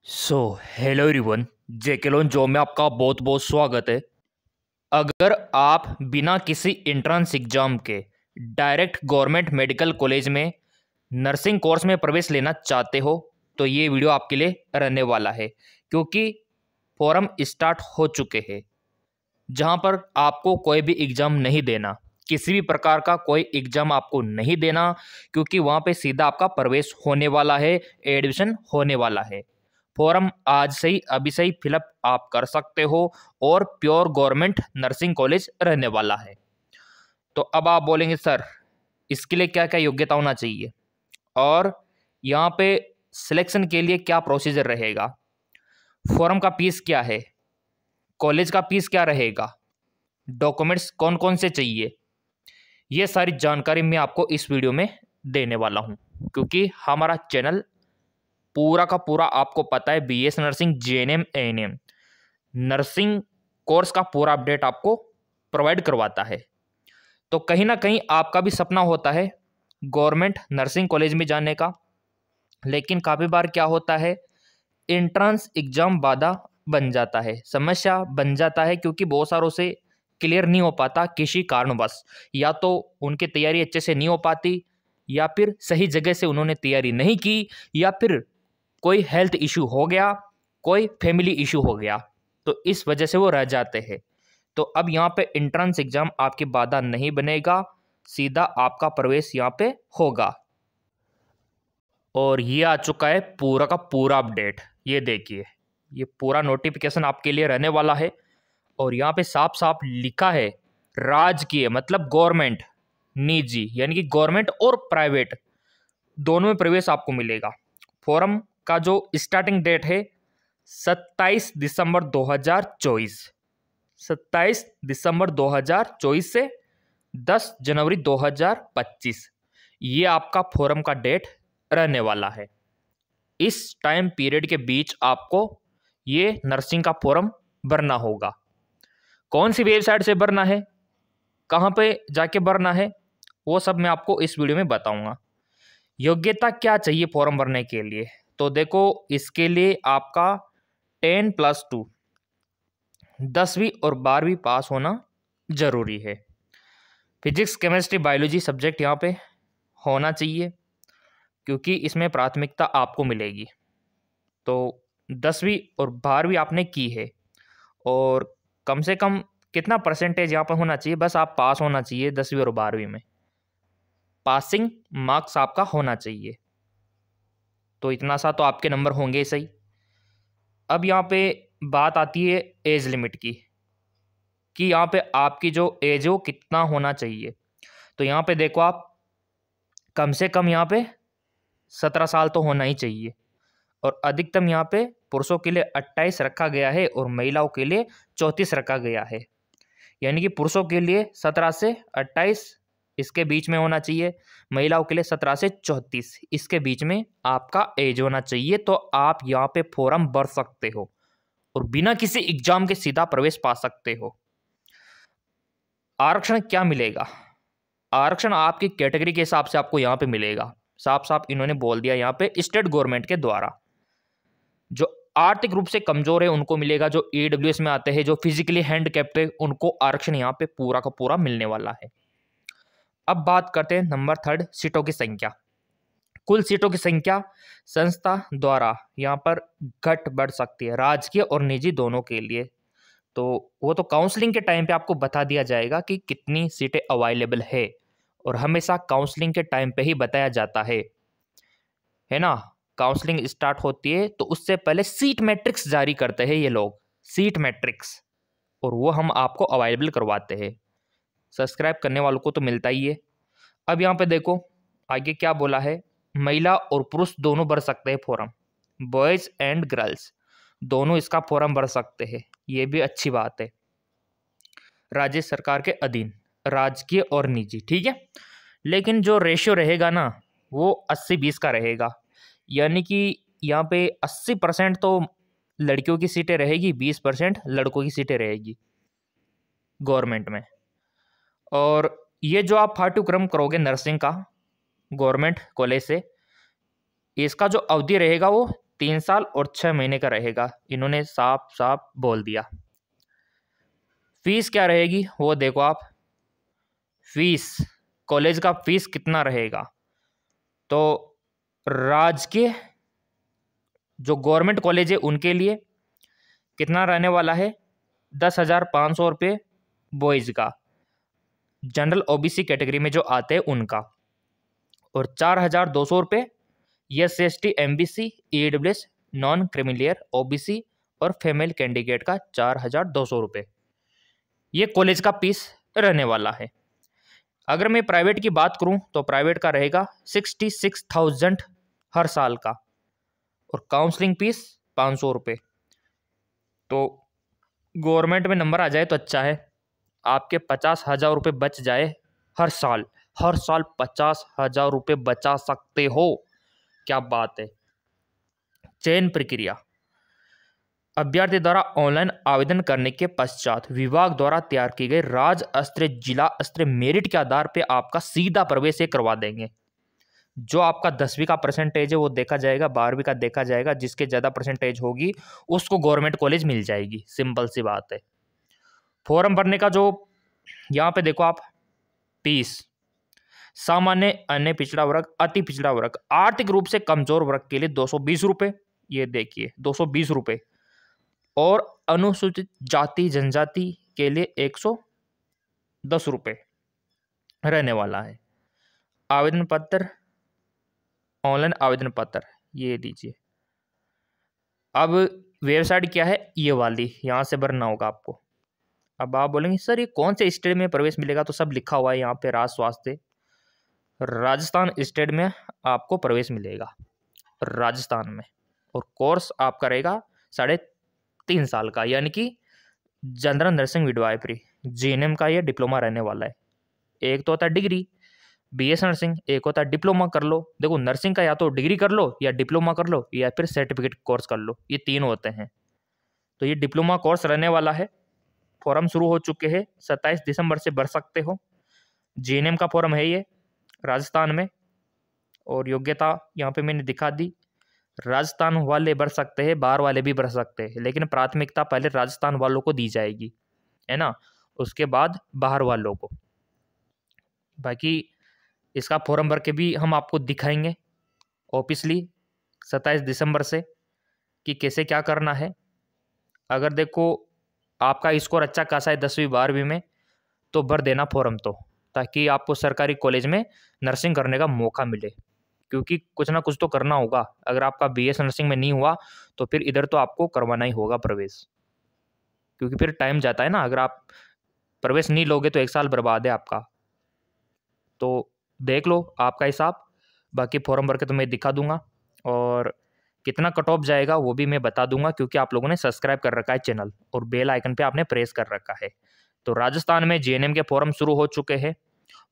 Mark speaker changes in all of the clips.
Speaker 1: Hello everyone, जेके loan job में आपका बहुत बहुत स्वागत है। अगर आप बिना किसी एंट्रेंस एग्जाम के डायरेक्ट गवर्नमेंट मेडिकल कॉलेज में नर्सिंग कोर्स में प्रवेश लेना चाहते हो तो ये वीडियो आपके लिए रहने वाला है, क्योंकि फॉर्म स्टार्ट हो चुके हैं। जहां पर आपको कोई भी एग्जाम नहीं देना, किसी भी प्रकार का कोई एग्जाम आपको नहीं देना, क्योंकि वहां पे सीधा आपका प्रवेश होने वाला है, एडमिशन होने वाला है। फॉर्म आज से ही अभी से ही फिलअप आप कर सकते हो और प्योर गवर्नमेंट नर्सिंग कॉलेज रहने वाला है। तो अब आप बोलेंगे सर इसके लिए क्या क्या योग्यता होना चाहिए और यहाँ पे सिलेक्शन के लिए क्या प्रोसीजर रहेगा, फॉर्म का फीस क्या है, कॉलेज का फीस क्या रहेगा, डॉक्यूमेंट्स कौन कौन से चाहिए, ये सारी जानकारी मैं आपको इस वीडियो में देने वाला हूँ। क्योंकि हमारा चैनल पूरा का पूरा आपको पता है BS nursing, JNM, ANM nursing course का पूरा अपडेट आपको प्रोवाइड करवाता है। तो कहीं ना कहीं आपका भी सपना होता है गवर्नमेंट नर्सिंग कॉलेज में जाने का, लेकिन काफ़ी बार क्या होता है एंट्रेंस एग्जाम बाधा बन जाता है, समस्या बन जाता है, क्योंकि बहुत सारों से क्लियर नहीं हो पाता किसी कारणवश। या तो उनकी तैयारी अच्छे से नहीं हो पाती, या फिर सही जगह से उन्होंने तैयारी नहीं की, या फिर कोई हेल्थ इशू हो गया, कोई फैमिली इशू हो गया, तो इस वजह से वो रह जाते हैं। तो अब यहाँ पे एंट्रेंस एग्जाम आपकी बाधा नहीं बनेगा, सीधा आपका प्रवेश यहाँ पे होगा। और ये आ चुका है पूरा का पूरा अपडेट, ये देखिए, ये पूरा नोटिफिकेशन आपके लिए रहने वाला है। और यहाँ पे साफ साफ लिखा है राजकीय मतलब गवर्नमेंट, निजी यानी कि गवर्नमेंट और प्राइवेट दोनों में प्रवेश आपको मिलेगा। फॉर्म का जो स्टार्टिंग डेट है 27 दिसंबर 2024, 27 दिसंबर 2024 से 10 जनवरी 2025, ये आपका फॉर्म का डेट रहने वाला है। इस टाइम पीरियड के बीच आपको ये नर्सिंग का फॉर्म भरना होगा। कौन सी वेबसाइट से भरना है, कहाँ पे जाके भरना है, वो सब मैं आपको इस वीडियो में बताऊंगा। योग्यता क्या चाहिए फॉर्म भरने के लिए, तो देखो इसके लिए आपका 10+2 10वीं और 12वीं पास होना जरूरी है। फिजिक्स, केमिस्ट्री, बायोलॉजी सब्जेक्ट यहाँ पे होना चाहिए, क्योंकि इसमें प्राथमिकता आपको मिलेगी। तो 10वीं और 12वीं आपने की है, और कम से कम कितना परसेंटेज यहाँ पर होना चाहिए, बस आप पास होना चाहिए 10वीं और 12वीं में, पासिंग मार्क्स आपका होना चाहिए। तो इतना सा तो आपके नंबर होंगे सही। अब यहाँ पे बात आती है एज लिमिट की, कि यहाँ पे आपकी जो एज है वो कितना होना चाहिए। तो यहाँ पे देखो आप, कम से कम यहाँ पे 17 साल तो होना ही चाहिए, और अधिकतम यहाँ पे पुरुषों के लिए 28 रखा गया है और महिलाओं के लिए 34 रखा गया है। यानी कि पुरुषों के लिए 17 से 28 इसके बीच में होना चाहिए, महिलाओं के लिए 17 से 34 इसके बीच में आपका एज होना चाहिए। तो आप यहाँ पे फॉर्म भर सकते हो और बिना किसी एग्जाम के सीधा प्रवेश पा सकते हो। आरक्षण क्या मिलेगा, आरक्षण आपकी कैटेगरी के हिसाब से आपको यहाँ पे मिलेगा। साफ साफ इन्होंने बोल दिया यहाँ पे स्टेट गवर्नमेंट के द्वारा, जो आर्थिक रूप से कमजोर है उनको मिलेगा, जो ईडब्ल्यूएस में आते हैं, जो फिजिकली हैंडकैप्ड है उनको आरक्षण यहाँ पे पूरा का पूरा मिलने वाला है। अब बात करते हैं नंबर 3 सीटों की संख्या। कुल सीटों की संख्या संस्था द्वारा यहाँ पर घट बढ़ सकती है, राजकीय और निजी दोनों के लिए। तो वो तो काउंसलिंग के टाइम पे आपको बता दिया जाएगा कि कितनी सीटें अवेलेबल है, और हमेशा काउंसलिंग के टाइम पे ही बताया जाता है ना। काउंसलिंग स्टार्ट होती है तो उससे पहले सीट मैट्रिक्स जारी करते हैं ये लोग, सीट मैट्रिक्स, और वो हम आपको अवेलेबल करवाते हैं। सब्सक्राइब करने वालों को तो मिलता ही है। अब यहाँ पे देखो आगे क्या बोला है, महिला और पुरुष दोनों भर सकते हैं फॉर्म, बॉयज एंड गर्ल्स दोनों इसका फॉर्म भर सकते हैं, ये भी अच्छी बात है। राज्य सरकार के अधीन, राजकीय और निजी, ठीक है। लेकिन जो रेशियो रहेगा ना वो 80-20 का रहेगा, यानी कि यहाँ पे 80% तो लड़कियों की सीटें रहेगी, 20% लड़कों की सीटें रहेगी गवर्नमेंट में। और ये जो आप पाठ्यक्रम करोगे नर्सिंग का गवर्नमेंट कॉलेज से, इसका जो अवधि रहेगा वो 3 साल और 6 महीने का रहेगा, इन्होंने साफ साफ बोल दिया। फीस क्या रहेगी वो देखो आप, फीस कॉलेज का फीस कितना रहेगा, तो राजकीय जो गवर्नमेंट कॉलेज है उनके लिए कितना रहने वाला है, 10,500 रुपये बॉयज़ का, जनरल ओबीसी कैटेगरी में जो आते हैं उनका, और 4,200 रुपये SC/ST MBC EWS non creamy layer OBC और फीमेल कैंडिडेट का 4,200 रुपये, ये कॉलेज का फीस रहने वाला है। अगर मैं प्राइवेट की बात करूं तो प्राइवेट का रहेगा 66,000 हर साल का, और काउंसलिंग फीस 500 रुपये। तो गवर्नमेंट में नंबर आ जाए तो अच्छा है, आपके 50,000 रुपये बच जाए हर साल 50,000 रुपये बचा सकते हो, क्या बात है। चयन प्रक्रिया, अभ्यर्थी द्वारा ऑनलाइन आवेदन करने के पश्चात विभाग द्वारा तैयार की गई राज्य स्तरीय जिला स्तरीय मेरिट के आधार पर आपका सीधा प्रवेश करवा देंगे। जो आपका 10वीं का परसेंटेज है वो देखा जाएगा, 12वीं का देखा जाएगा, जिसके ज़्यादा परसेंटेज होगी उसको गवर्नमेंट कॉलेज मिल जाएगी, सिंपल सी बात है। फॉर्म भरने का जो यहाँ पे देखो आप, फीस सामान्य, अन्य पिछड़ा वर्ग, अति पिछड़ा वर्ग, आर्थिक रूप से कमजोर वर्ग के लिए 220 रुपये, ये देखिए 220 रुपये, और अनुसूचित जाति जनजाति के लिए 110 रुपये रहने वाला है। आवेदन पत्र, ऑनलाइन आवेदन पत्र ये दीजिए। अब वेबसाइट क्या है, ये वाली, यहाँ से भरना होगा आपको। अब आप बोलेंगे सर ये कौन से स्टेट में प्रवेश मिलेगा, तो सब लिखा हुआ है यहाँ पे, राज्य स्वास्थ्य राजस्थान स्टेट में आपको प्रवेश मिलेगा, राजस्थान में। और कोर्स आपका रहेगा 3.5 साल का, यानी कि जनरल नर्सिंग मिडवाइफरी GNM का ये डिप्लोमा रहने वाला है। एक तो होता है डिग्री BS नर्सिंग, एक होता है डिप्लोमा कर लो। देखो नर्सिंग का या तो डिग्री कर लो, या डिप्लोमा कर लो, या फिर सर्टिफिकेट कोर्स कर लो, ये 3 होते हैं। तो ये डिप्लोमा कोर्स रहने वाला है। फॉर्म शुरू हो चुके हैं, 27 दिसंबर से भर सकते हो। GNM का फॉर्म है ये राजस्थान में, और योग्यता यहाँ पे मैंने दिखा दी। राजस्थान वाले भर सकते हैं, बाहर वाले भी भर सकते हैं, लेकिन प्राथमिकता पहले राजस्थान वालों को दी जाएगी, है ना, उसके बाद बाहर वालों को। बाकी इसका फॉर्म भर के भी हम आपको दिखाएंगे ऑफिसली 27 दिसंबर से कि कैसे क्या करना है। अगर देखो आपका स्कोर अच्छा खासा है 10वीं 12वीं में, तो भर देना फॉर्म, तो ताकि आपको सरकारी कॉलेज में नर्सिंग करने का मौका मिले, क्योंकि कुछ ना कुछ तो करना होगा। अगर आपका BS नर्सिंग में नहीं हुआ तो फिर इधर तो आपको करवाना ही होगा प्रवेश, क्योंकि फिर टाइम जाता है ना। अगर आप प्रवेश नहीं लोगे तो 1 साल बर्बाद है आपका। तो देख लो आपका हिसाब, बाकी फॉर्म भर के तो मैं दिखा दूंगा, और कितना कट ऑफ जाएगा वो भी मैं बता दूंगा, क्योंकि आप लोगों ने सब्सक्राइब कर रखा है चैनल और बेल आइकन पे आपने प्रेस कर रखा है। तो राजस्थान में GNM के फॉर्म शुरू हो चुके हैं।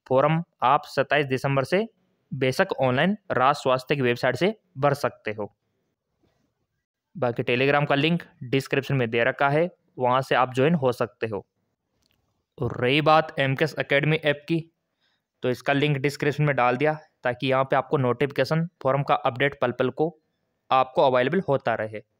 Speaker 1: फॉर्म आप 27 दिसंबर से बेशक ऑनलाइन राज स्वास्थ्य की वेबसाइट से भर सकते हो। बाकी टेलीग्राम का लिंक डिस्क्रिप्शन में दे रखा है, वहाँ से आप ज्वाइन हो सकते हो। और रही बात MCAS एकेडमी ऐप की, तो इसका लिंक डिस्क्रिप्शन में डाल दिया, ताकि यहाँ पे आपको नोटिफिकेशन फॉर्म का अपडेट पल पल को आपको अवेलेबल होता रहे।